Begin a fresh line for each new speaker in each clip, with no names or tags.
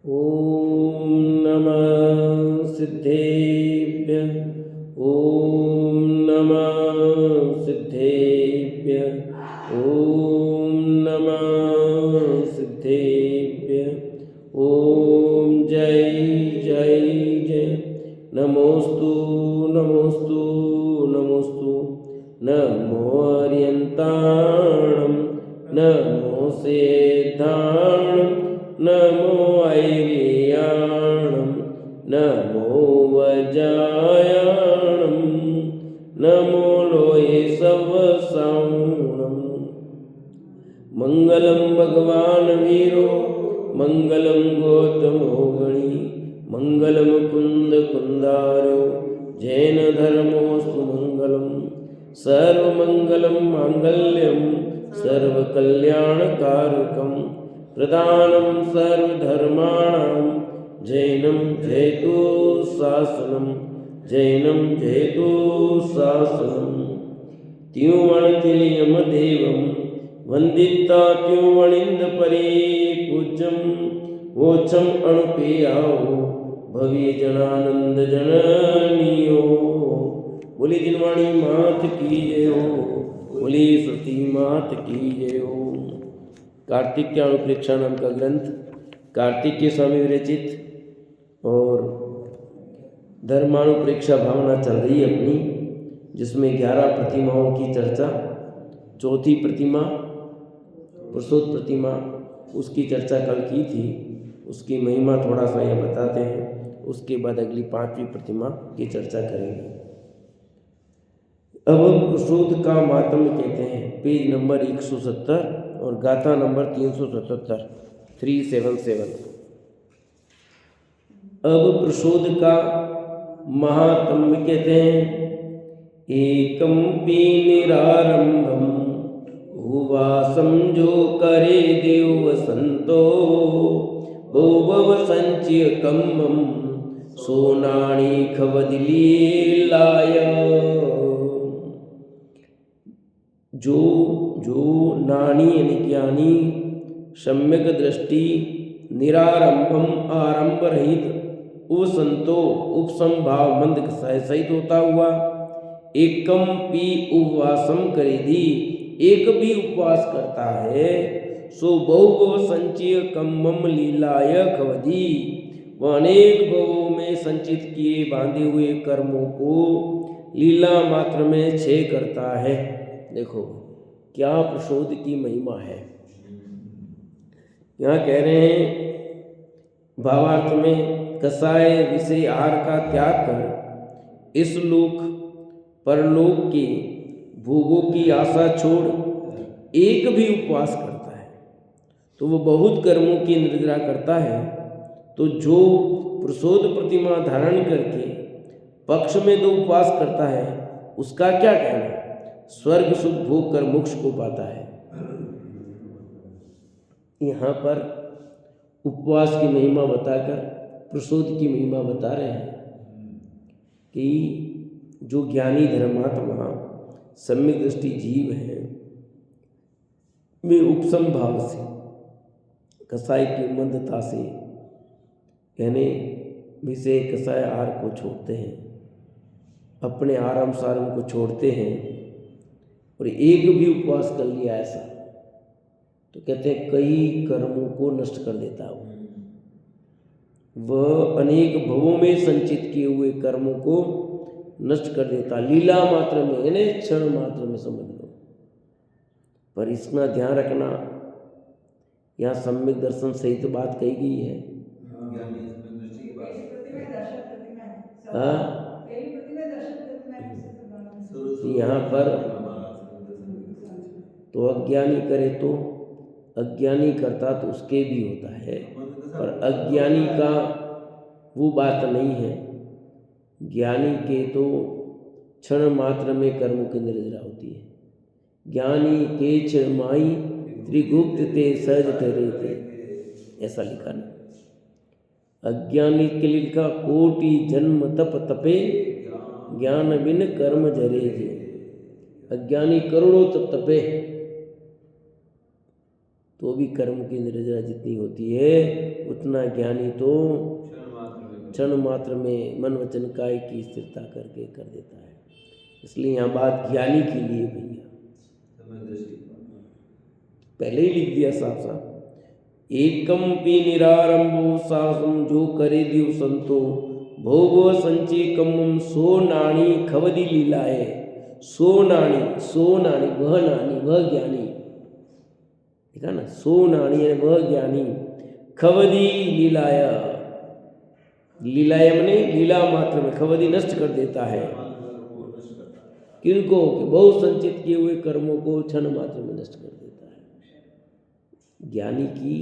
ॐ नमः सिद्धेभ्यः। ॐ नमः सिद्धेभ्यः। ॐ नमः सिद्धेभ्यः। ॐ जय जय जय। नमोस्तु नमोस्तु नमोस्तु। नमो अर्यन्ताणं नमो सेद्धाणं नमो ऐर्याणं नमो वज्रायाणं नमो लोये सवसाणं। मंगलम भगवान वीरो मंगलम गौतमो गणी मंगलम कुंद कुंदारो जैन धर्मोस्तु मंगलम। सर्वमंगलम मांगल्यम सर्वकल्याणकारकम प्रदानं सर्वधर्माणां जैनं जयतु शासनं जैनं जयतु शासनं। त्युवणतिलियम देवं वंदिता त्युवणिंद परे पूज्यं वोचम अणुपेयाओ भव्य जनानंद जननियो। बोली जिनवाणी मात की जय हो। बोली सती मात की जय हो। कार्तिक के अनुप्रेक्षा नाम का ग्रंथ कार्तिक के स्वामी विरचित और धर्मानुप्रेक्षा भावना चल रही है अपनी, जिसमें 11 प्रतिमाओं की चर्चा। चौथी प्रतिमा प्रसूत प्रतिमा, उसकी चर्चा कल की थी। उसकी महिमा थोड़ा सा यह बताते हैं, उसके बाद अगली 5वीं प्रतिमा की चर्चा करेंगे। अब प्रसूत का मातम्य कहते हैं, पेज नंबर 170 और गाथा नंबर 377। अब प्रसूत का महात्म्य कहते हैं, एकम पी निरारंभम उवासम जो करे देव वसंतो भव संचय कम्मम सोनाणी खवदलीलाय। जो नानी यानी ज्ञानी सम्यक दृष्टि निरारंभम आरंभ रहित उपसंतो उपसंभाव मंद सहित होता हुआ एकम पी उपवासम करेदी एक भी उपवास करता है सो बहु संचय कम्मम लीलाय खवदी वह अनेक भवों में संचित किए बांधे हुए कर्मों को लीला मात्र में क्षय करता है। देखो क्या प्रसूत की महिमा है। यहाँ कह रहे हैं भावार्थ में, कसाय विषय आहार का त्याग कर इस लोक परलोक के भोगों की आशा छोड़ एक भी उपवास करता है तो वो बहुत कर्मों की निद्रा करता है। तो जो प्रसूत प्रतिमा धारण करके पक्ष में 2 उपवास करता है उसका क्या कहना, स्वर्ग सुख भोग कर मोक्ष को पाता है। यहाँ पर उपवास की महिमा बताकर प्रसूत की महिमा बता रहे हैं कि जो ज्ञानी धर्मात्मा सम्यक दृष्टि जीव हैं वे उपसम भाव से कसाय की मंदता से यानी विषय कसाय आहार को छोड़ते हैं, अपने आराम सारम को छोड़ते हैं और एक भी उपवास कर लिया ऐसा तो कहते हैं कई कर्मों को नष्ट कर देता है। वह अनेक भवों में संचित किए हुए कर्मों को नष्ट कर देता, लीला मात्र में यानी क्षण मात्र में समझ लो। पर इसमें ध्यान रखना, यहाँ सम्यक दर्शन सहित बात कही गई है। यहाँ पर तो अज्ञानी करे तो अज्ञानी करता तो उसके भी होता है, पर अज्ञानी का वो बात नहीं है। ज्ञानी के तो क्षण मात्र में कर्मों की निर्जरा होती है। ज्ञानी के क्षणमाई त्रिगुप्त ते सहज ठहरे थे, ऐसा लिखा नहीं। अज्ञानी के लिखा कोटि जन्म तप तपे ज्ञान बिन कर्म जरे जे। अज्ञानी करोड़ों तप तपे तो भी कर्म की निर्जरा जितनी होती है उतना ज्ञानी तो क्षण मात्र में मन वचन काय की स्थिरता करके कर देता है। इसलिए यहाँ बात ज्ञानी के लिए भैया पहले ही लिख दिया साफ साफ, एकम पी निरारंभो साहसम जो करे दिव संतो भोगो संचे कम सो नाणी खवदी लीलाए। सो नाणी वह ज्ञानी, देखा ना, सो नाणी है वह ज्ञानी, खवदी लीलाया, लीलाया मने लीला मात्र में, खवदी नष्ट कर देता है। किनको? कि बहुत संचित किए हुए कर्मों को क्षण मात्र में नष्ट कर देता है। ज्ञानी की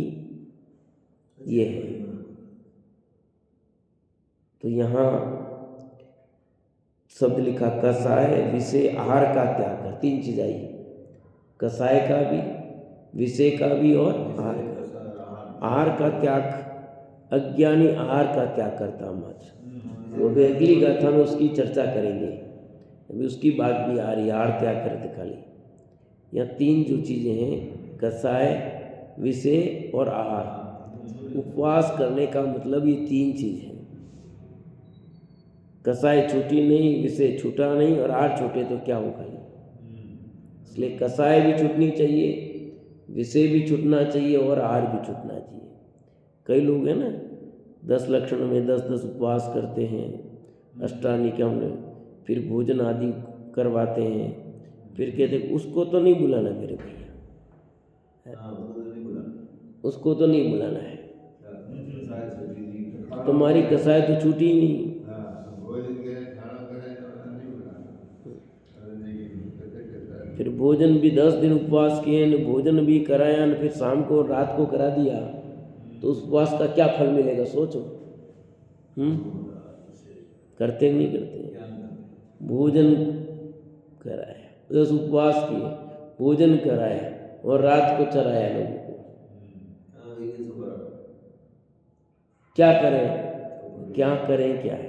ये है। तो यहाँ शब्द लिखा कसाय विषय आहार का त्याग कर, 3 चीज आई, कसाय का भी, विषय का भी और आहार का। आहार का त्याग, अज्ञानी आहार का त्याग करता मात्र, वो भी अगली गाथा में उसकी चर्चा करेंगे, अभी उसकी बात भी आ रही है। आहार त्याग करते खाली यहाँ 3 जो चीज़ें हैं, कसाय, विषय और आहार। उपवास करने का मतलब ये 3 चीज़ है। कसाय छूटी नहीं, विषय छूटा नहीं और आहार छूटे तो क्या हो खाली। इसलिए कसाय भी छूटनी चाहिए, विषय भी छूटना चाहिए और आहार भी छूटना चाहिए। कई लोग हैं ना 10 लक्षण में 10-10 उपवास करते हैं, अष्टानिकम में, फिर भोजन आदि करवाते हैं, फिर कहते उसको तो नहीं बुलाना मेरे भैया, उसको तो नहीं बुलाना है, तुम्हारी कसाय तो छूटी ही नहीं। फिर भोजन भी 10 दिन उपवास किए न, भोजन भी कराया न, फिर शाम को रात को करा दिया, तो उस उपवास का क्या फल मिलेगा सोचो। करते नहीं करते? भोजन कराया, 10 उपवास किए, भोजन कराया और रात को चराया लोगों को, क्या करें, क्या करें, क्या है।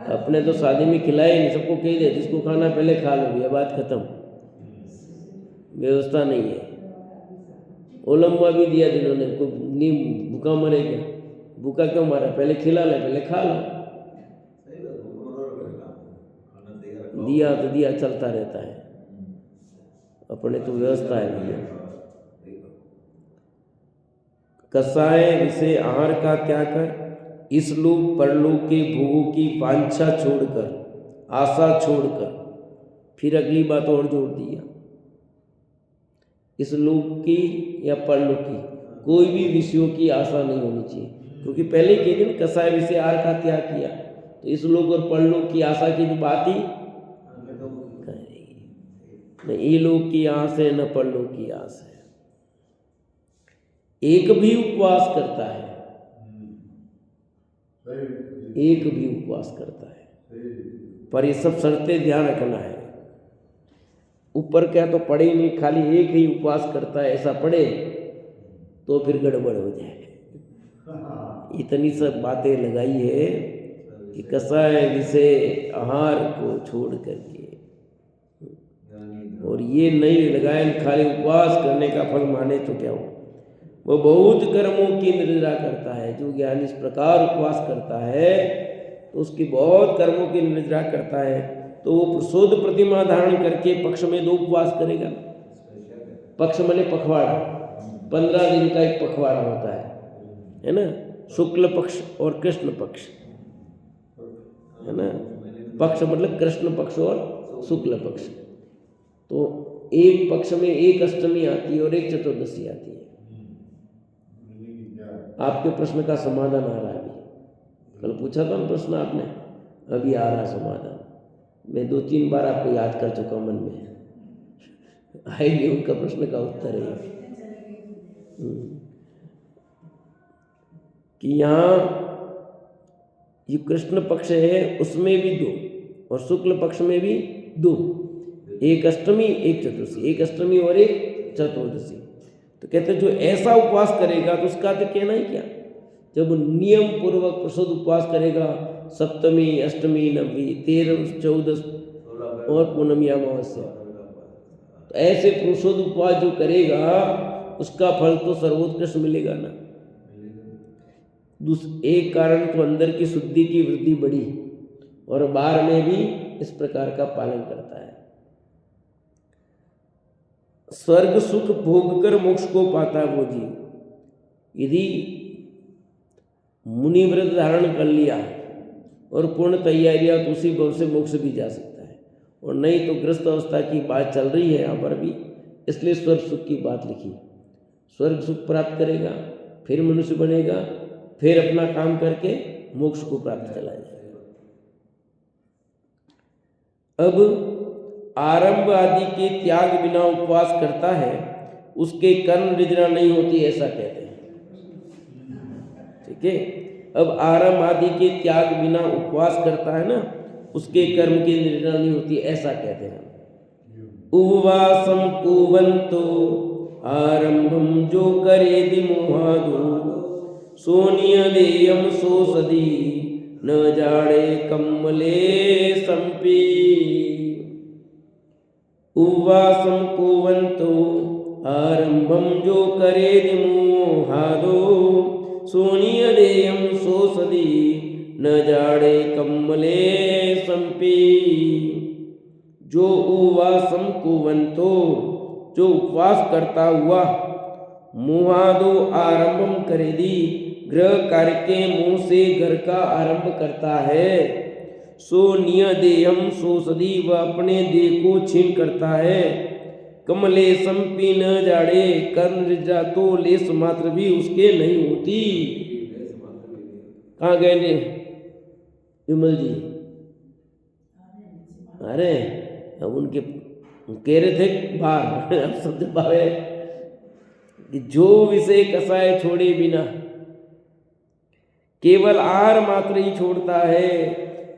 अपने तो शादी में खिलाए नहीं, सबको कह दे जिसको खाना पहले खा लो भैया, बात खत्म, व्यवस्था नहीं है। ओलंबा भी दिया जिन्होंने, नहीं भूखा मरे क्या, भूखा क्यों मारा, पहले खिला ले, पहले खा लो, दिया तो दिया, चलता रहता है। अपने तो व्यवस्था है भैया। कसाय विषय आहार का त्याग कर, इस लोक परलोक के भोगों की वांछा छोड़कर, आशा छोड़कर, फिर अगली बात और जोड़ दिया, इस लोक की या परलोक की कोई भी विषयों की आशा नहीं होनी चाहिए, क्योंकि पहले के दिन कसाय विषय आहार का त्याग किया, तो इस लोक और परलोक की आशा की तो बात ही न ये लोक की आस है न परलोक की आस है। एक भी उपवास करता है, एक भी उपवास करता है, पर ये सब शर्तें ध्यान रखना है। ऊपर क्या तो पढ़े ही नहीं, खाली एक ही उपवास करता है ऐसा पढ़े तो फिर गड़बड़ हो जाए। इतनी सब बातें लगाई है कि कसाय विषय आहार को छोड़ करके, और ये नहीं लगाए खाली उपवास करने का फल माने तो क्या हो। वो बहुत कर्मों की निर्जरा करता है। जो ज्ञानी इस प्रकार उपवास करता है तो उसकी बहुत कर्मों की निर्जरा करता है, तो वो प्रसोद प्रतिमा धारण करके पक्ष में 2 उपवास करेगा। पक्ष माने पखवाड़ा, 15 दिन का एक पखवाड़ा होता है ना, शुक्ल पक्ष और कृष्ण पक्ष, है ना। पक्ष मतलब कृष्ण पक्ष और शुक्ल पक्ष। तो एक पक्ष में एक अष्टमी आती है और एक चतुर्दशी आती है। आपके प्रश्न का समाधान आ रहा है अभी, कल पूछा था ना प्रश्न आपने, अभी आ रहा समाधान। मैं 2-3 बार आपको याद कर चुका, मन में आई नहीं उनका प्रश्न का उत्तर है कि यहाँ ये कृष्ण पक्ष है उसमें भी 2 और शुक्ल पक्ष में भी 2, एक अष्टमी एक चतुर्दशी, एक अष्टमी और एक चतुर्दशी। तो कहते जो ऐसा उपवास करेगा तो उसका तो कहना ही क्या, जब नियम पूर्वक प्रसुद्ध उपवास करेगा सप्तमी, अष्टमी, नवमी, 13, 14 और पूर्णमी अमावस्या। तो ऐसे पुरुषोत्तम उपवास जो करेगा उसका फल तो सर्वोत्कृष्ट मिलेगा ना। एक कारण तो अंदर की शुद्धि की वृद्धि बढ़ी और बाहर में भी इस प्रकार का पालन करता है। स्वर्ग सुख भोग कर मोक्ष को पाता है वो जीव। यदि मुनि व्रत धारण कर लिया और पूर्ण तैयारियां तो उसी भव से मोक्ष भी जा सकता है, और नहीं तो ग्रस्त अवस्था की बात चल रही है यहाँ पर भी, इसलिए स्वर्ग सुख की बात लिखी। स्वर्ग सुख प्राप्त करेगा, फिर मनुष्य बनेगा, फिर अपना काम करके मोक्ष को प्राप्त चला जाएगा। अब आरंभ आदि के त्याग बिना उपवास करता है उसके कर्म निद्रा नहीं होती, ऐसा कहते हैं। ठीक है, अब आरंभ आदि के त्याग बिना उपवास करता है ना, उसके कर्म की निद्रा नहीं होती, ऐसा कहते हैं। उपवासम कुवंतो आरंभम जो करे दिमोहादो सोनियदेयम सोसदी न जाड़े कम्मले संपी। उपवासम कुवंतो आरंभम जो करे दिमोहादो सोनियदेयम सोसदी न जाड़े कम्मले संपी। जो उपवासम कुवंतो, जो उपवास करता हुआ, मुहादो आरंभम करेदी, गृह कार्य के मुंह से घर का आरंभ करता है, सो नियदेयम सोसदी, वह अपने देह को छीन करता है, कमले संपी न जाड़े, कर्ण निद्रा तो लेस मात्र भी उसके नहीं होती। कहाँ गए ने विमल जी? अरे अब उनके कह रहे थे बाहर अब शब्द पावे कि जो विषय कसाय छोड़े बिना केवल आहार मात्र ही छोड़ता है,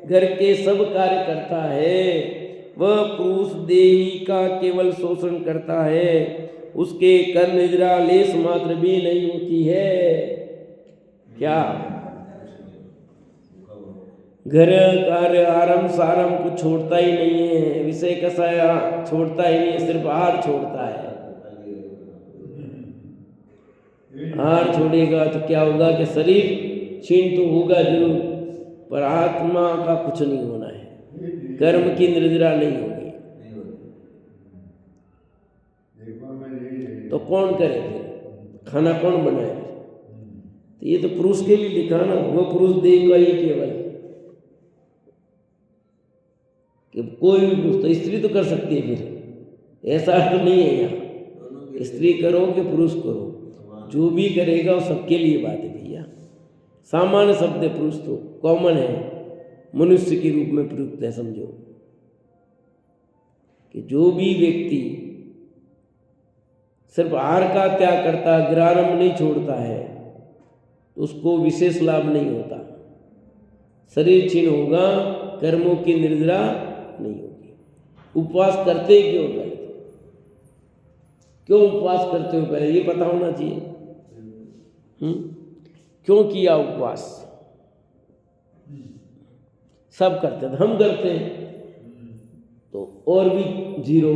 घर के सब कार्य करता है, वह पुरुष देही का केवल शोषण करता है, उसके कर्ण निद्रा लेस मात्र भी नहीं होती है। क्या घर कार्य आरंभ सारंभ कुछ छोड़ता ही नहीं है, विषय कसाया छोड़ता ही नहीं, सिर्फ आहार छोड़ता है। आहार छोड़ेगा तो क्या होगा कि शरीर क्षीण तो होगा जरूर, पर आत्मा का कुछ नहीं होना है, कर्म की निद्रा नहीं होगी। तो कौन करे फिर? खाना कौन बनाए? तो ये तो पुरुष के लिए लिखा ना, वो पुरुष देगा ही केवल, कि कोई भी पुरुष, तो स्त्री तो कर सकती है फिर, ऐसा तो नहीं है यहाँ स्त्री करो कि पुरुष करो, जो भी करेगा वो सबके लिए बात है भैया। सामान्य शब्द है, पुरुष तो कॉमन है, मनुष्य के रूप में प्रयुक्त है। समझो कि जो भी व्यक्ति सिर्फ आहार का त्याग करता है, ग्रारंभ नहीं छोड़ता है, तो उसको विशेष लाभ नहीं होता, शरीर क्षीण होगा, कर्मों की निद्रा नहीं होगी। उपवास करते क्यों पहले? क्यों उपवास करते हो पहले ये पता होना चाहिए। क्यों किया उपवास? सब करते हैं, हम करते हैं तो और भी जीरो।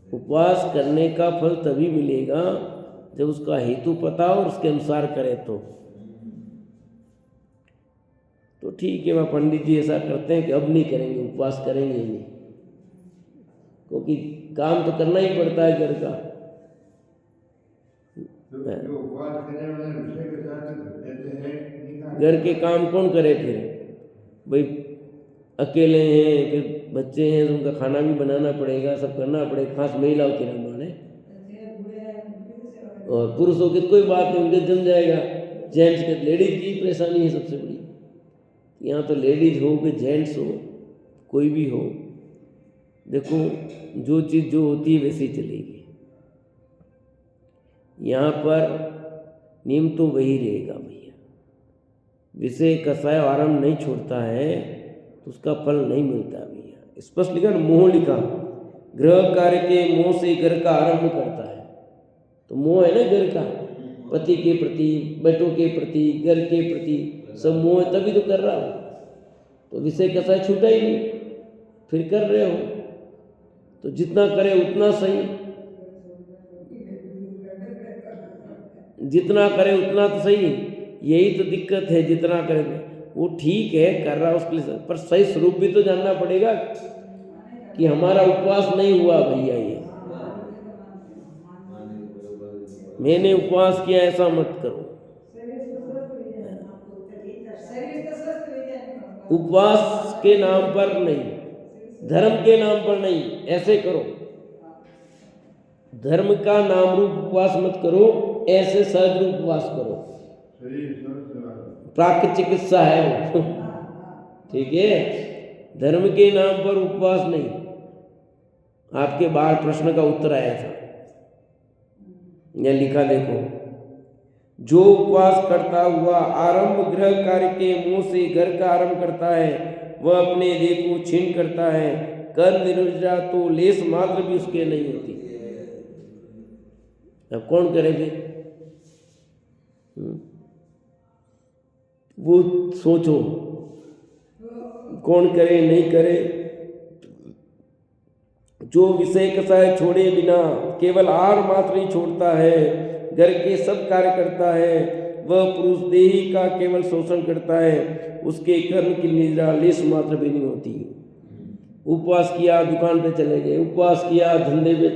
उपवास करने का फल तभी मिलेगा जब उसका हेतु पता और उसके अनुसार करे तो ठीक है। वह पंडित जी ऐसा करते हैं कि अब नहीं करेंगे, उपवास करेंगे ही नहीं, क्योंकि काम तो करना ही पड़ता है घर का। घर के काम कौन करे फिर? भाई अकेले हैं, फिर बच्चे हैं, उनका खाना भी बनाना पड़ेगा, सब करना पड़ेगा, खास महिलाओं की ना माने, और पुरुषों की कोई बात नहीं, उनके जम जाएगा। जेंट्स के, लेडीज की परेशानी है सबसे बड़ी। यहाँ तो लेडीज हो कि जेंट्स हो, कोई भी हो, देखो जो चीज़ जो होती है वैसी चलेगी। यहाँ पर नियम तो वही रहेगा भैया। विषय कसाय आरंभ नहीं छोड़ता है तो उसका फल नहीं मिलता भैया। स्पष्ट लिखा ना, मोह लिखा, गृह कार्य के मोह से घर का आरंभ करता है, तो मोह है ना घर का, पति के प्रति, बेटों के प्रति, घर के प्रति सब मोह है, तभी तो कर रहा हो। तो विषय कसाय छूटा ही नहीं, फिर कर रहे हो। तो जितना करे उतना सही, जितना करे उतना तो सही। यही तो दिक्कत है, जितना करे वो ठीक है, कर रहा उसके लिए, पर सही स्वरूप भी तो जानना पड़ेगा कि हमारा उपवास नहीं हुआ भैया। ये मैंने उपवास किया ऐसा मत करो। उपवास के नाम पर नहीं, धर्म के नाम पर नहीं, ऐसे करो। धर्म का नाम रूप उपवास मत करो, ऐसे सहज रूप उपवास करो। प्राकृतिक चिकित्सा है वो ठीक है, धर्म के नाम पर उपवास नहीं। आपके बाहर प्रश्न का उत्तर आया था, यह लिखा देखो, जो उपवास करता हुआ आरंभ गृह कार्य के मुंह से घर का आरंभ करता है, वह अपने देह को छीन करता है। कर निर्जरा तो लेस मात्र भी उसके नहीं होती। अब कौन करे फिर? वो सोचो, कौन करे नहीं करे। जो विषय कसाय छोड़े बिना केवल आहार मात्र ही छोड़ता है, घर के सब कार्य करता है, वह पुरुष देही का केवल शोषण करता है, उसके कर्म की निद्रा लेस मात्र भी नहीं होती। उपवास किया, दुकान पे चले गए, उपवास किया, धंधे पे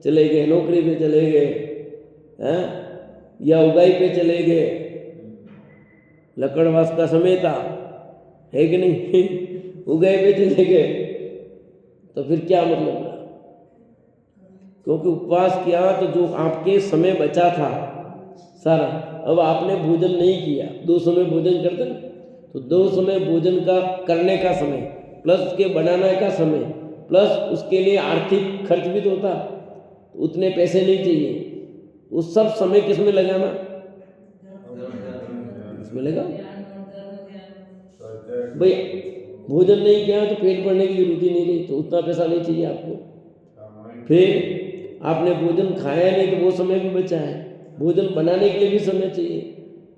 चले गए, नौकरी पे चले गए हैं, या उगाई पे चले गए, लकड़वास का समय था, है कि नहीं उगाई पे चले गए, तो फिर क्या मतलब रहा? क्योंकि उपवास किया तो जो आपके समय बचा था सारा, अब आपने भोजन नहीं किया, 2 समय भोजन करते ना, तो 2 समय भोजन का करने का समय प्लस उसके बनाने का समय प्लस उसके लिए आर्थिक खर्च भी तो होता, तो उतने पैसे नहीं चाहिए। उस सब समय किस में लगाना? इसमें लगा भाई। भोजन नहीं किया तो पेट भरने की जरूरत ही नहीं रही, तो उतना पैसा नहीं चाहिए आपको। फिर आपने भोजन खाया नहीं तो वो समय भी बचा है, भोजन बनाने के लिए भी समय चाहिए,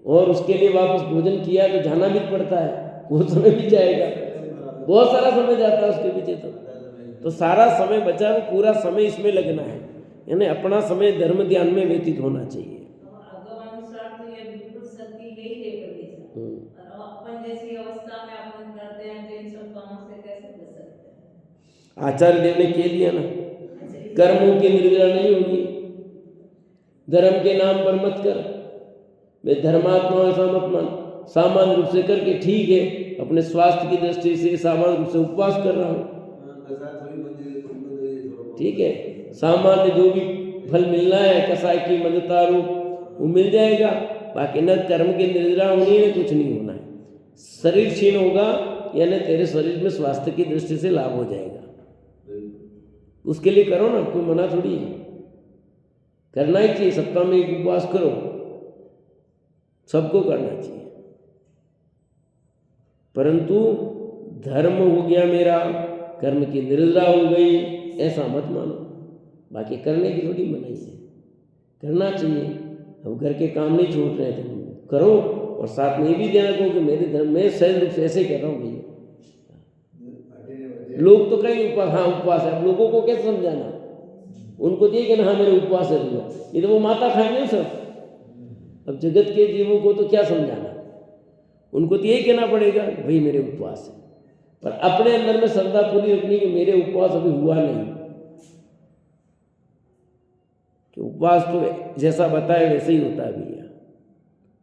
और उसके लिए वापस भोजन किया तो जाना भी पड़ता है, वो समय भी जाएगा, बहुत सारा समय जाता है उसके पीछे। तो सारा समय बचा, तो पूरा समय इसमें लगना है, यानी अपना समय धर्म ध्यान में व्यतीत होना चाहिए।
तो ये बिल्कुल सत्य यही है प्रभु सर। और अपन जैसी अवस्था में अपन करते हैं तो इन सब कामों से कैसे बच सकते हैं?
आचार्य देव ने कह दिया ना, कर्मों की निर्जरा नहीं होगी, धर्म के नाम पर मत कर। मैं धर्मात्मा ऐसा मत मान, सामान्य रूप से करके ठीक है, अपने स्वास्थ्य की दृष्टि से सामान्य रूप से उपवास कर रहा हूँ, ठीक है, सामान्य जो भी फल मिलना है कसाय की मदता रूप वो मिल जाएगा। बाकी न कर्म की निर्जरा होनी है, कुछ नहीं होना है। शरीर क्षीण होगा, यानी तेरे शरीर में स्वास्थ्य की दृष्टि से लाभ हो जाएगा, उसके लिए करो ना, कोई मना थोड़ी है, करना ही चाहिए। सप्ताह में एक उपवास करो, सबको करना चाहिए। परंतु धर्म हो गया मेरा, कर्म की निर्जरा हो गई, ऐसा मत मानो। बाकी करने की थोड़ी मनाही है, करना चाहिए। अब घर के काम नहीं छूट रहे थे, करो, और साथ में ये भी ध्यान रखो कि मेरे धर्म में सहज रूप से ऐसे कर रहा हूँ भैया। लोग तो कहेंगे उपवास, हाँ उपवास है, अब लोगों को कैसे समझाना? उनको दिए कि ना हाँ मेरे उपवास है भैया, ये तो वो माता खाएंगे सब। अब जगत के जीवों को तो क्या समझाना, उनको तो यही कहना पड़ेगा भाई मेरे उपवास है, पर अपने अंदर में श्रद्धा पूरी रखनी कि मेरे उपवास अभी हुआ नहीं, कि उपवास तो जैसा बताए वैसे ही होता है भैया।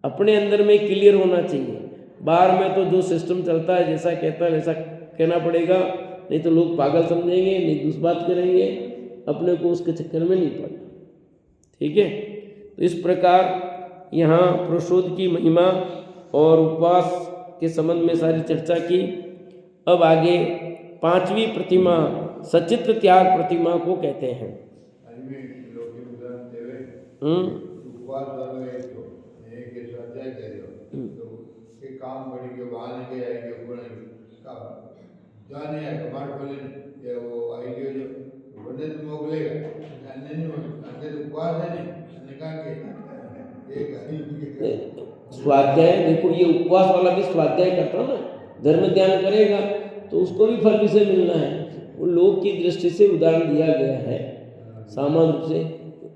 अपने अंदर में क्लियर होना चाहिए, बाहर में तो जो सिस्टम चलता है जैसा कहता है वैसा कहना पड़ेगा, नहीं तो लोग पागल समझेंगे, नहीं दूसरी बात करेंगे, अपने को उसके चक्कर में नहीं पड़ना, ठीक है। तो इस प्रकार यहाँ पुरुषोत्त की महिमा और उपवास के संबंध में सारी चर्चा की। अब आगे 5वीं प्रतिमा सचित्र त्याग प्रतिमा को कहते हैं।
उपवास वालों एक स्वाध्याय कह रहे हो तो के काम बढ़ी गयो, बहाने के आई गयो, कोण का जाने है कबाड़ खोले या वो आई गयो जो बने तो मोकलेगा, अन्य नहीं हो अन्य तो उपवास है नहीं, अन्य कहा के एक हरी
स्वाध्याय देखो, ये उपवास वाला भी स्वाध्याय करता ना, धर्म ध्यान करेगा तो उसको भी फल विषय मिलना है। वो लोग की दृष्टि से उदाहरण दिया गया है सामान्य रूप से।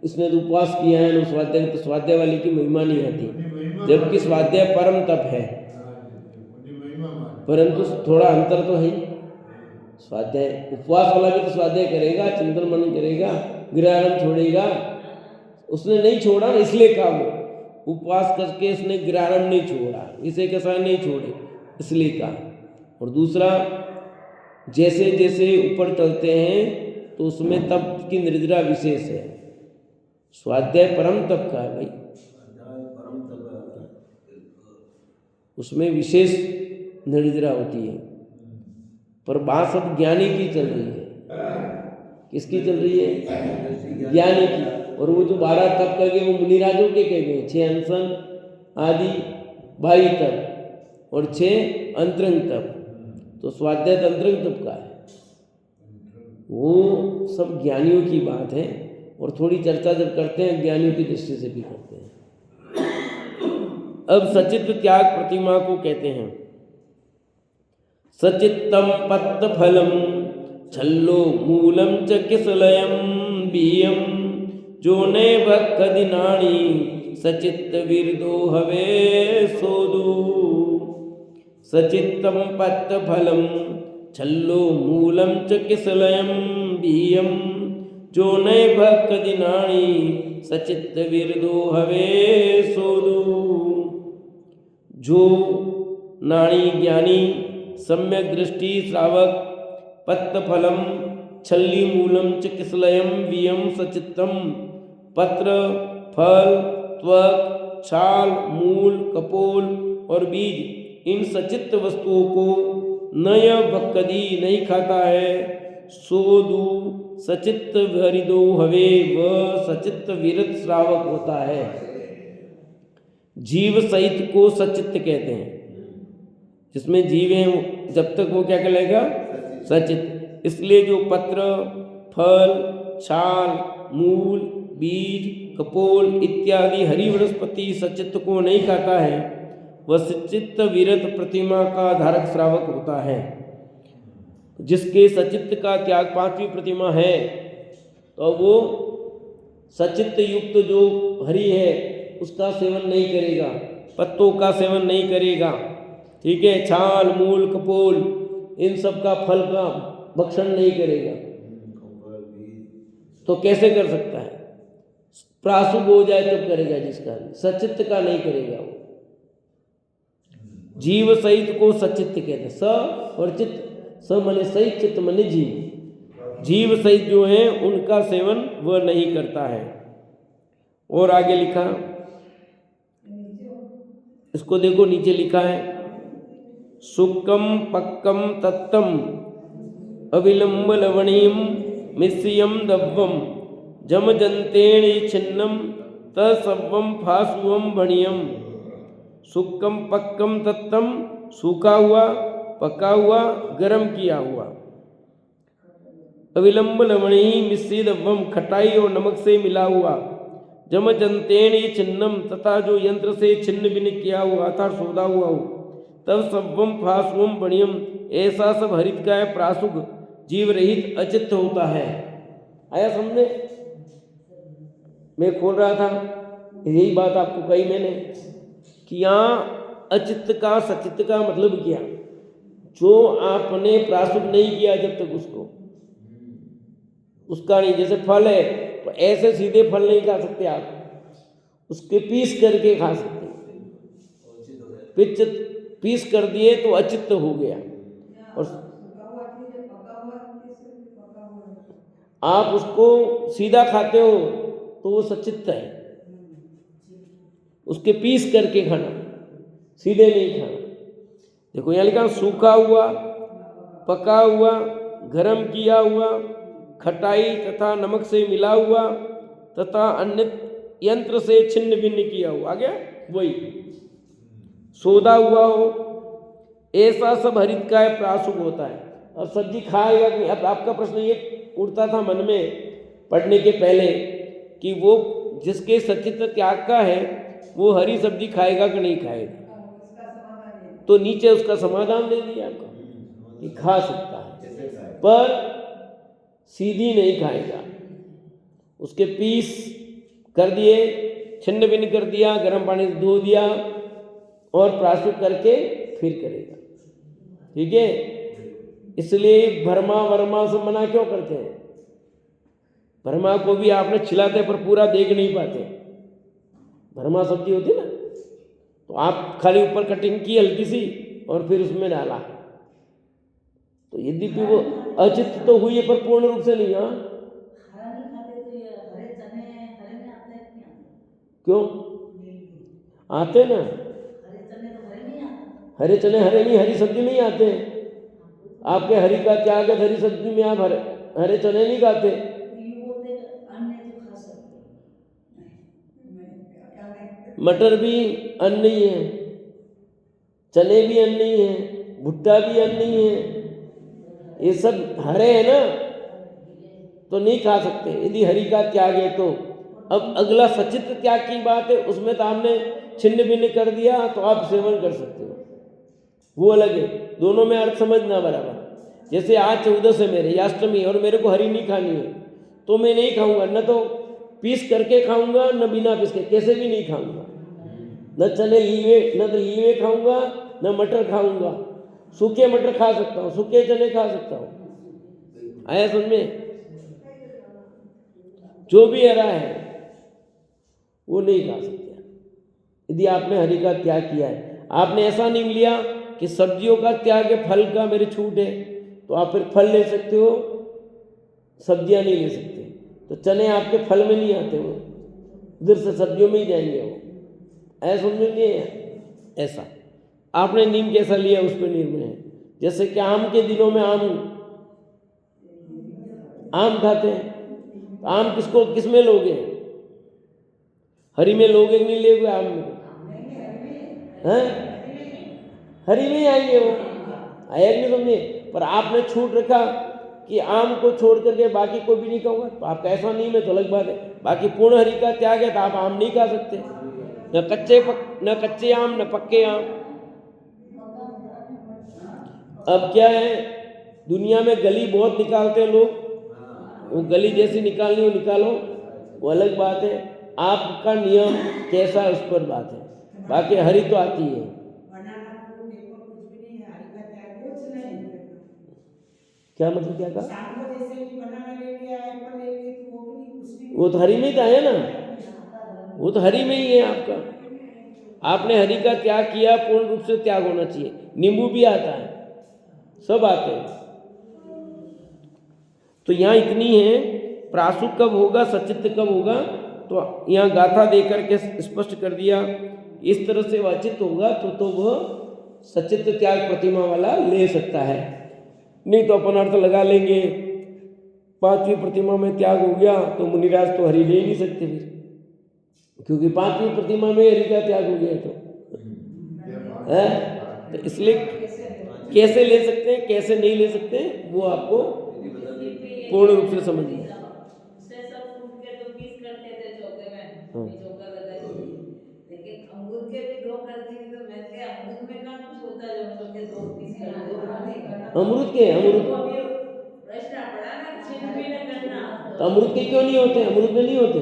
इसने तो उपवास किया है ना स्वाध्याय, तो स्वाध्याय वाले की महिमा नहीं आती, जबकि स्वाध्याय परम तप है। परंतु थोड़ा अंतर तो है। स्वाध्याय उपवास वाला भी तो स्वाध्याय करेगा, चिंतन मनन करेगा, गिरारम छोड़ेगा। उसने नहीं छोड़ा ना, इसलिए कहा वो उपवास करके इसने गिरारम नहीं छोड़ा, इसे कैसा नहीं छोड़े, इसलिए कहा। और दूसरा, जैसे जैसे ऊपर चलते हैं तो उसमें तप की निर्जरा विशेष है। स्वाध्याय परम तप का है भाई, उसमें विशेष निर्जरा होती है। पर बात सब ज्ञानी की चल रही है। किसकी चल रही है? ज्ञानी की। और वो जो 12 तप कह गए वो मुनिराजों के कह गए, 6 अनशन आदि बाह्य तप और 6 अंतरंग तप। तो स्वाध्याय अंतरंग तप का है, वो सब ज्ञानियों की बात है। और थोड़ी चर्चा जब करते हैं ज्ञानियों की दृष्टि से भी करते हैं। अब सचित्त त्याग प्रतिमा को कहते हैं। सचित्तम पत्त फलम छल्लो मूलम च किसलयम बीयम जो ने भक्कदिनाणी सचित्त विरदो हवे सोदू। सचित्तम पत्त फलम छल्लो मूलम च किसलयम बीयम जो ने भक्कदिनाणी सचित्त विरदो हवे सोदू। जो नाणी ज्ञानी सम्यक दृष्टि श्रावक पत्त फलम छल्ली मूलम च किसलयम वियम सचित्तम पत्र फल त्वक छाल मूल कपोल और बीज इन सचित्त वस्तुओं को नय भक्कदी नहीं खाता है। सोदु सचित्त हरिदो हवे, वह सचित्त विरत श्रावक होता है। जीव सहित को सचित्त कहते हैं, जिसमें जीव है जब तक वो क्या कहलाएगा? सचित्त। इसलिए जो पत्र फल छाल मूल बीज कपोल इत्यादि हरि वनस्पति सचित्त को नहीं खाता है, वह सचित्त विरत प्रतिमा का धारक श्रावक होता है। जिसके सचित्त का त्याग 5वीं प्रतिमा है, तो वो सचित्त युक्त जो हरि है उसका सेवन नहीं करेगा, पत्तों का सेवन नहीं करेगा, ठीक है, छाल मूल कपोल इन सब का फल का भक्षण नहीं करेगा। तो कैसे कर सकता है? प्रासुभ हो जाए तब करेगा, जिसका सचित्त का नहीं करेगा वो। जीव सहित को सचित्त कहते हैं। स और चित्त, स मने सहित, चित्त मने जीव। जीव सहित जो है उनका सेवन वह नहीं करता है। और आगे लिखा, इसको देखो नीचे लिखा है, सुक्कम पक्कम तत्तम अविलंब लवणीयम मिश्रियम दव्वम जम जंतेण छिन्नम तसव्वम फासुवम भणियम। सुक्कम पक्कम तत्तम, सूखा हुआ पका हुआ गरम किया हुआ। अविलंब लवणी मिश्री दव्वम, खटाई और नमक से मिला हुआ। जम जंतेण छिन्नम, तथा जो यंत्र से छिन्न भिन्न किया हुआ अर्थात सौदा हुआ हो। तब सव्वम फासुवम भणियम, ऐसा सब हरित का है प्रासुक जीव रहित अचित्त होता है। आया समझे? मैं खोल रहा था, यही बात आपको कही मैंने कि यहाँ अचित्त का सचित्त का मतलब क्या? जो आपने प्रासुक नहीं किया जब तक उसका नहीं। जैसे फल है तो ऐसे सीधे फल नहीं खा सकते आप, उसके पीस करके खा सकते। पीस कर दिए तो अचित्त हो गया। और आप उसको सीधा खाते हो तो वो सचित्त है। उसके पीस करके खाना, सीधे नहीं खाना। देखो यहाँ लिखा सूखा हुआ पका हुआ गरम किया हुआ खटाई तथा नमक से मिला हुआ तथा अन्य यंत्र से छिन्न भिन्न किया हुआ। आ गया वही सौदा हुआ हो, ऐसा सब हरित का है प्रासुक होता है। अब सब्जी खाएगा कि? अब आपका प्रश्न ये उठता था मन में पढ़ने के पहले कि वो जिसके सचित्त त्याग का है वो हरी सब्जी खाएगा कि नहीं खाएगा? तो नीचे उसका समाधान दे दिया आपको कि खा सकता है, पर सीधी नहीं खाएगा। उसके पीस कर दिए, छिन्न भिन्न कर दिया, गर्म पानी से धो दिया और प्राशुद्ध करके फिर करेगा। ठीक है, इसलिए भरमा वर्मा से मना क्यों करते हैं? भरमा को भी आपने छिलाते पर पूरा देख नहीं पाते। भरमा सब्जी होती ना, तो आप खाली ऊपर कटिंग की हल्की सी और फिर उसमें डाला, तो यद्यपि वो अचित तो हुई है पर पूर्ण रूप से नहीं। हाँ,
हरा नहीं खाते तो ये हरे चने हरे में आते हैं कि नहीं आते?
क्यों आते ना?
हरे चने तो हरे में ही आते हैं।
हरे चने हरे नहीं, हरी सब्जी में ही आते हैं। आपके हरी का त्याग है, हरी सब्जी में आप हरे चने नहीं खाते।
ये बोलते हैं अन्य तो खा सकते हैं।
मटर भी अन्न नहीं है, चने भी अन्न नहीं है, भुट्टा भी अन्न नहीं है, ये सब हरे हैं ना, तो नहीं खा सकते यदि हरि का त्याग है तो। अब अगला सचित त्याग की बात है, उसमें तो आपने छिन्न भिन्न कर दिया तो आप सेवन कर सकते हो, वो अलग है। दोनों में अर्थ समझना बराबर। जैसे आज 14 है मेरे, या अष्टमी और मेरे को हरी नहीं खानी है तो मैं नहीं खाऊंगा, न तो पीस करके खाऊंगा न बिना पीस के, कैसे भी नहीं खाऊंगा। न चने लीवे, न तो लीवे खाऊंगा न मटर खाऊंगा। सूखे मटर खा सकता हूँ, सूखे चने खा सकता हूँ। आया समझ में? जो भी हरा है वो नहीं खा सकते यदि आपने हरि का त्याग किया है। आपने ऐसा नहीं लिया कि सब्जियों का त्याग है, फल का मेरी छूट है, तो आप फिर फल ले सकते हो, सब्जियां नहीं ले सकते। तो चने आपके फल में नहीं आते, वो उधर से सब्जियों में ही जाएंगे वो। ऐसा समझेंगे? ऐसा आपने नीम कैसा लिया उस पर निर्भर है। जैसे कि आम के दिनों में आम खाते हैं, तो आम किसको किस में लोगे? हरी में लोगे कि नहीं लोगे? आम में हैं? हरी में ही आएंगे वो। आया कि नहीं समझे? पर आपने छूट रखा कि आम को छोड़ करके बाकी को भी नहीं खाऊंगा, तो आपका ऐसा नहीं है तो अलग बात है। बाकी पूर्ण हरि का त्याग है तो आप आम नहीं खा सकते, न कच्चे आम न पक्के आम। अब क्या है, दुनिया में गली बहुत निकालते हैं लोग, वो गली जैसी निकालनी हो निकालो, वो अलग बात है। आपका नियम कैसा है उस पर बात है, बाकी हरि तो आती है। क्या मतलब? क्या कहा? वो तो हरि में ही है ना, वो तो हरि में ही है आपका। आपने हरि का त्याग किया, पूर्ण रूप से त्याग होना चाहिए। नींबू भी आता है, सब आते हैं। तो यहाँ इतनी है, प्रासु कब होगा, सचित्त कब होगा, तो यहाँ गाथा देकर के स्पष्ट कर दिया। इस तरह से वाचित होगा तो वह सचित्त त्याग प्रतिमा वाला ले सकता है, नहीं तो अपन अर्थ लगा लेंगे 5वीं प्रतिमा में त्याग हो गया तो मुनिराज तो हरि ले ही नहीं सकते फिर, क्योंकि 5वीं प्रतिमा में हरि का त्याग हो गया है। तो इसलिए कैसे ले सकते हैं कैसे नहीं ले सकते हैं वो आपको पूर्ण रूप से समझना।
सब फ्रूट के तो पीस करते थे चौके में, चौका लगा दी, लेकिन अंगूर के भी 2 कर दी तो मैं क्या अमरूद में कहाँ कुछ होता है जो चौके 2 पीस कर दो।
अमरूद के
प्रश्न पड़ा ना, छिन्न भिन्न करना,
तो अमरूद के क्यों नहीं होते? अमरूद में नहीं होते,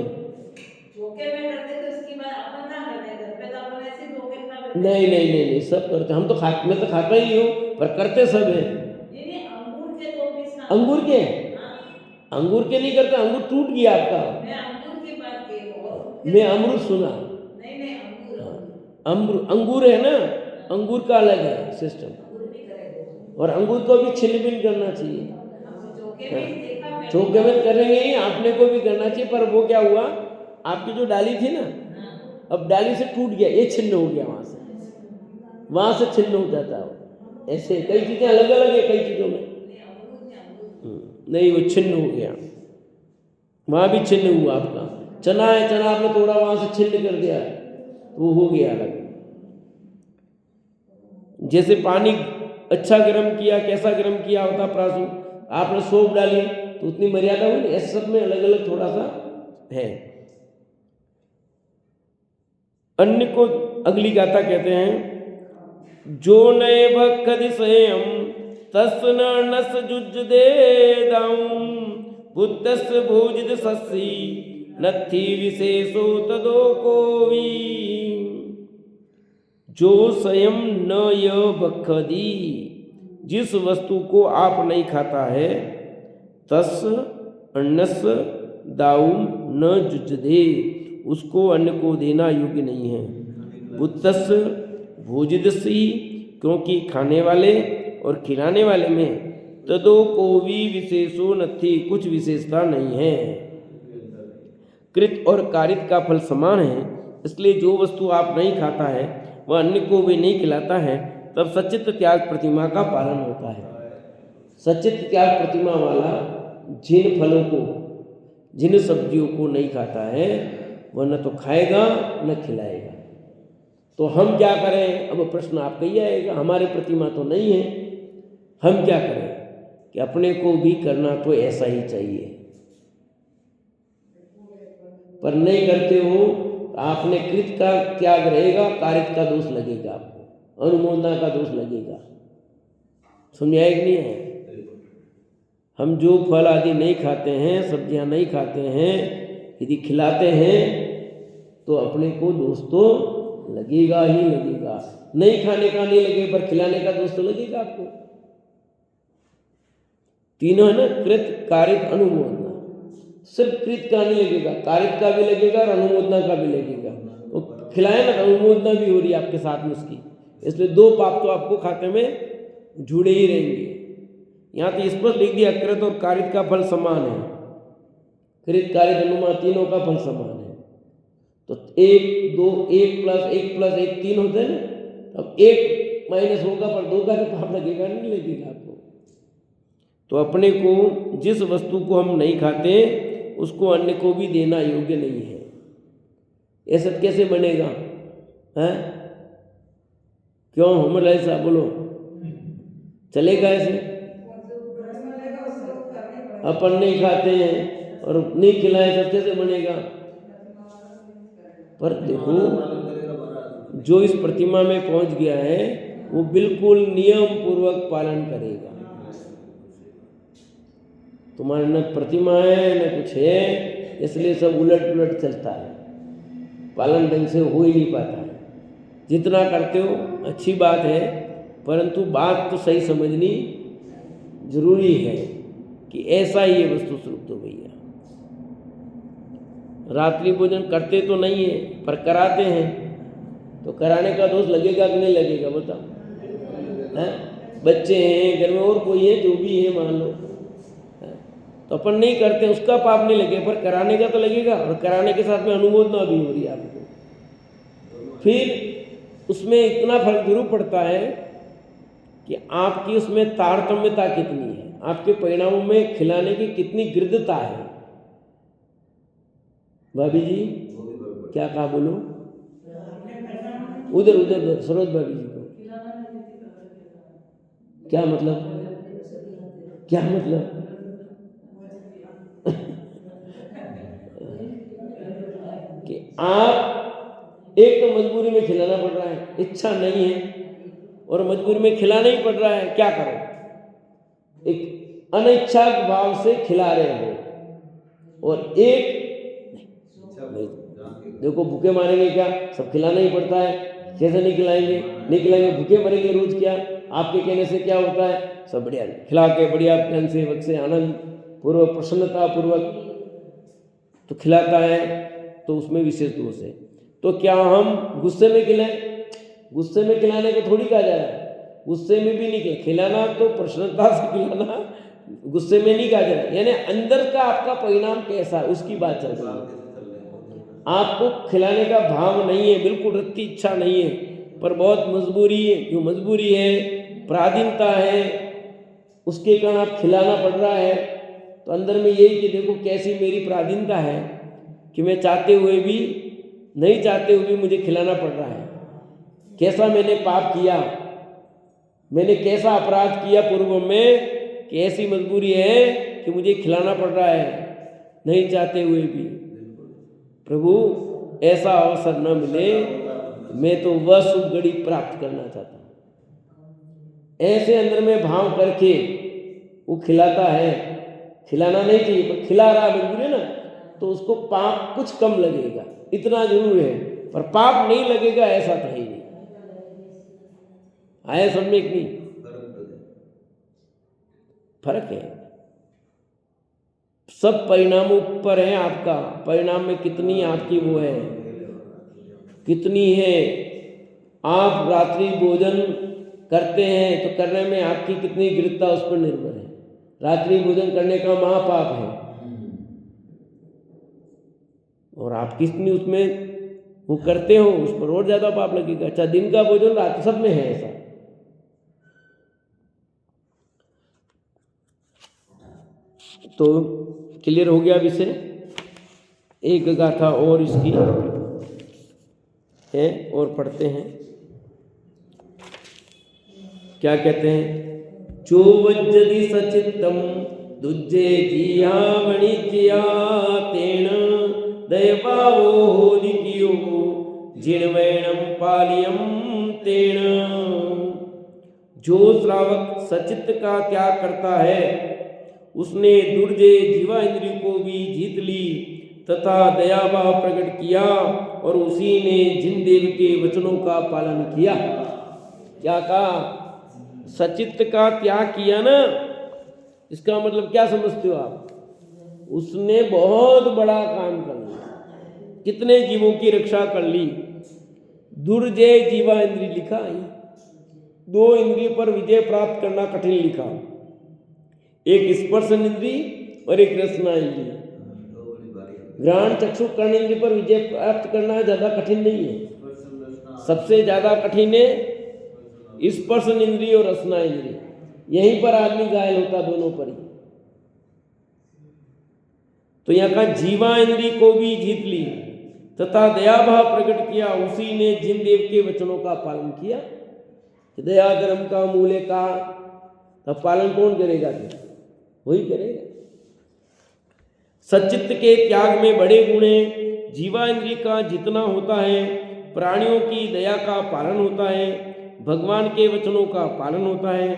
चौके में करते तो उसकी बात अपन कहाँ करते, घर पे तो अपन ऐसे धो के खा लेते।
नहीं सब करते, हम तो मैं तो खाता ही हूँ, पर करते सब है।
अंगूर के 2 पीस,
अंगूर के अंगूर के नहीं करते, अंगूर टूट गया आपका।
मैं अंगूर की बात की,
मैं अमरूद सुना।
नहीं अंगूर
अंगूर है ना, अंगूर का अलग है सिस्टम, और अंगूर को भी छिन्न भिन्न करना चाहिए। चौके में करेंगे ही, आपने को भी करना चाहिए, पर वो क्या हुआ, आपकी जो डाली थी ना, अब डाली से टूट गया, ये छिन्न हो गया, वहां से छिन्न हो जाता है। ऐसे कई चीजें अलग अलग है, कई चीजों में नहीं, वो छिन्न हो गया, वहां भी छिन्न हुआ। आपका चना है, चना आपने थोड़ा वहां से छिन्न कर दिया, वो हो गया अलग। जैसे पानी अच्छा गर्म किया, कैसा गर्म किया होता प्रासु, आपने सौंफ डाली तो उतनी मर्यादा हुई, ऐसे सब में अलग अलग थोड़ा सा है। अन्य को अगली गाथा कहते हैं, जो नए भक्ति स्वयं तस् नस जुज दे दाऊं बुद्धस भोजित सस्सी नथी विशेषो तदो कोवी। जो स्वयं न य भक्ति, जिस वस्तु को आप नहीं खाता है, तस अन्नस दाऊं न जुज दे, उसको अन्न को देना योग्य नहीं है। बुद्धस भोजिदसी, क्योंकि खाने वाले और खिलाने वाले में तदो को भी विशेषो नथी, कुछ विशेषता नहीं है। कृत और कारित का फल समान है, इसलिए जो वस्तु आप नहीं खाता है वह अन्य को भी नहीं खिलाता है, तब सचित त्याग प्रतिमा का पालन होता है। सचित त्याग प्रतिमा वाला जिन फलों को, जिन सब्जियों को नहीं खाता है वह न तो खाएगा न खिलाएगा। तो हम क्या करें? अब प्रश्न आपका ही आएगा, हमारे प्रतिमा तो नहीं है, हम क्या करें? कि अपने को भी करना तो ऐसा ही चाहिए, पर नहीं करते हो, आपने कृत का त्याग रहेगा, कारित का दोष लगेगा, आपको अनुमोदना का दोष लगेगा। समझ आए कि नहीं है? हम जो फल आदि नहीं खाते हैं, सब्जियां नहीं खाते हैं, यदि खिलाते हैं तो अपने को दोष तो लगेगा ही लगेगा। नहीं खाने का नहीं लगे, पर खिलाने का दोष तो लगेगा आपको। तीनों है ना, कृत कारित अनुमोदना। सिर्फ कृत का नहीं लगेगा, कारित का भी लगेगा और अनुमोदना का भी लगेगा। तो खिलाए ना, अनुमोदना भी हो रही है आपके साथ में उसकी, इसलिए दो पाप तो आपको खाते में जुड़े ही रहेंगे। यहाँ तो स्पष्ट लिख दिया, कृत और कारित का फल समान है। कृत कारित अनुमान तीनों का फल समान है। तो 1 2 1 + 1 3 होते हैं ना, अब 1 माइनस होगा पर 2 का तो पाप लगेगा नहीं लगेगा आपको। तो अपने को जिस वस्तु को हम नहीं खाते उसको अन्य को भी देना योग्य नहीं है। ऐसा कैसे बनेगा? हैं? क्यों हमला ऐसा बोलो, चलेगा ऐसे? अपन नहीं खाते हैं और नहीं खिलाए तो कैसे बनेगा? पर देखो, जो इस प्रतिमा में पहुंच गया है वो बिल्कुल नियम पूर्वक पालन करेगा। तुम्हारे न प्रतिमा है न कुछ है, इसलिए सब उलट पुलट चलता है, पालन ढंग से हो ही नहीं पाता है। जितना करते हो अच्छी बात है, परंतु बात तो सही समझनी जरूरी है कि ऐसा ही ये वस्तु स्वरूप तो भैया। रात्रि भोजन करते तो नहीं है पर कराते हैं, तो कराने का दोष लगेगा कि नहीं लगेगा बताओ? हैं? बच्चे हैं घर में और कोई है जो भी है मान लो, तो अपन नहीं करते उसका पाप नहीं लगे, पर कराने का तो लगेगा। और कराने के साथ में अनुमोदना भी हो रही है आपको। फिर उसमें इतना फर्क जरूर पड़ता है कि आपकी उसमें तारतम्यता कितनी है, आपके परिणामों में खिलाने की कितनी गृद्धता है। भाभी जी क्या कहा बोलो? उधर उधर सरोज भाभी जी को क्या मतलब? क्या मतलब? कि आप एक तो मजबूरी में खिलाना पड़ रहा है, इच्छा नहीं है और मजबूरी में खिलाना ही पड़ रहा है, क्या करो? एक अनिच्छा भाव से खिला रहे हो और एक देखो भूखे मारेंगे क्या? सब खिलाना ही पड़ता है, कैसे नहीं खिलाएंगे? नहीं खिलाएंगे भूखे मरेंगे रोज क्या? आपके कहने से क्या होता है? सब बढ़िया खिला के बढ़िया प्यान से वक्त से आनंद पूर्वक प्रसन्नता पूर्वक तो खिलाता है, तो उसमें विशेष दोष है। तो क्या हम गुस्से में खिलाएं? गुस्से में खिलाने को थोड़ी कहा जा रहा है, गुस्से में भी नहीं खिलाना, तो प्रसन्नता से खिलाना, गुस्से में नहीं कहा जा रहा है। यानी अंदर का आपका परिणाम कैसा है उसकी बात चल रही है। आपको खिलाने का भाव नहीं है, बिल्कुल रत्ती इच्छा नहीं है, पर बहुत मजबूरी है, जो मजबूरी है पराधीनता है उसके कारण आप खिलाना पड़ रहा है। तो अंदर में यही कि देखो कैसी मेरी पराधीनता है कि मैं चाहते हुए भी नहीं चाहते हुए भी मुझे खिलाना पड़ रहा है। कैसा मैंने पाप किया, मैंने कैसा अपराध किया पूर्व में कि ऐसी मजबूरी है कि मुझे खिलाना पड़ रहा है नहीं चाहते हुए भी। प्रभु ऐसा अवसर न मिले मैं तो वह शुभ घड़ी प्राप्त करना चाहता हूँ। ऐसे अंदर में भाव करके वो खिलाता है, खिलाना नहीं चाहिए पर खिला रहा मजबूर है ना, तो उसको पाप कुछ कम लगेगा, इतना जरूर है। पर पाप नहीं लगेगा ऐसा तो है ही नहीं। आया सब में एक नहीं फर्क है। सब परिणामों पर है आपका, परिणाम में कितनी आपकी वो है, कितनी है। आप रात्रि भोजन करते हैं तो करने में आपकी कितनी दृढ़ता उस पर निर्भर है। रात्रि भोजन करने का महापाप है और आप कितनी उसमें वो करते हो उस पर और ज्यादा पाप लगेगा। अच्छा दिन का भोजन रात सब में है ऐसा। तो क्लियर हो गया विषय। एक गाथा और इसकी है और पढ़ते हैं। क्या कहते हैं? चो वज्जति सचित्तम दुज्जे जिया वणिज्या तेन दयभावो होदिकियो जिणवैणम पालियम तेन। जो श्रावक सचित्त का त्याग करता है उसने दुर्जय जीवा इंद्रिय को भी जीत ली तथा दयाभाव प्रकट किया और उसी ने जिन देव के वचनों का पालन किया। क्या कहा? सचित्त का त्याग किया ना, इसका मतलब क्या समझते हो आप? उसने बहुत बड़ा काम कर लिया, कितने जीवों की रक्षा कर ली। दुर्जय जीवा इंद्रिय लिखा है, दो इंद्रिय पर विजय प्राप्त करना कठिन लिखा। एक स्पर्श इंद्रिय और एक रसना इंद्रिय। घ्राण चक्षु कर्ण इंद्रिय पर विजय प्राप्त करना ज्यादा कठिन नहीं है। सबसे ज्यादा कठिन है स्पर्श इंद्रिय और रसना इंद्रिय। यहीं पर आदमी घायल होता, दोनों पर ही। तो यहाँ का जीवा इंद्रिय को भी जीत ली तथा दयाभाव प्रकट किया, उसी ने जिन देव के वचनों का पालन किया। दया धर्म का मूल का, तब पालन कौन करेगा? वही करेगा। सचित्त के त्याग में बड़े गुण हैं। जीवा इंद्रिय का जितना होता है, प्राणियों की दया का पालन होता है, भगवान के वचनों का पालन होता है।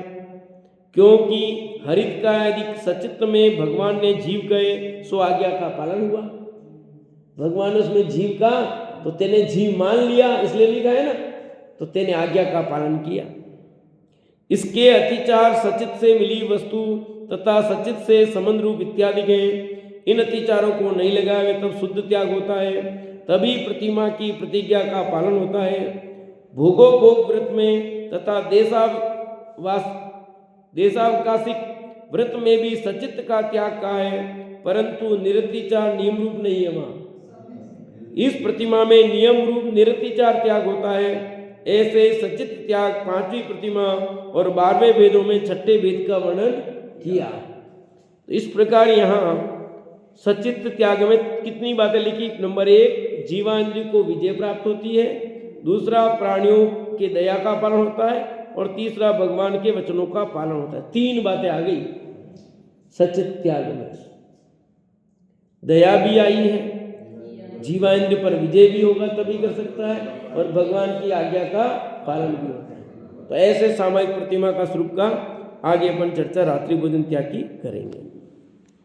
क्योंकि हरित का यदि सचित्त में भगवान ने जीव गए सो आज्ञा का पालन हुआ। भगवान ने उसमें जीव का, तो तेने जीव मान लिया, इसलिए लिखा है ना, तो तेने आज्ञा का पालन किया। इसके अतिचार सचित से मिली वस्तु तथा सचित से संबंध रूप इत्यादि के इन अतिचारों को नहीं लगाए तब शुद्ध त्याग होता है। तभी प्रतिमा की प्रतिज्ञा का पालन होता है। भोगोपभोग व्रत में तथा देशावकाशिक व्रत में भी सचित्त का त्याग का है, परंतु निरतिचार नियम रूप नहीं है। वहां इस प्रतिमा में नियम रूप निरतिचार त्याग होता है। ऐसे सचित त्याग पांचवी प्रतिमा और 12वें वेदों में छठे वेद का वर्णन किया। तो इस प्रकार यहाँ सचित त्याग में कितनी बातें लिखी? नंबर 1, जीवा इंद्रिय को विजय प्राप्त होती है। दूसरा, प्राणियों के दया का पालन होता है। और तीसरा, भगवान के वचनों का पालन होता है। 3 बातें आ गई सचित त्याग में। दया भी आई है, जीवा इंद्रिय पर विजय भी होगा तभी कर सकता है, और भगवान की आज्ञा का पालन भी होता है। तो ऐसे सामायिक प्रतिमा का स्वरूप का आगे अपन चर्चा रात्रि भोजन त्याग की करेंगे।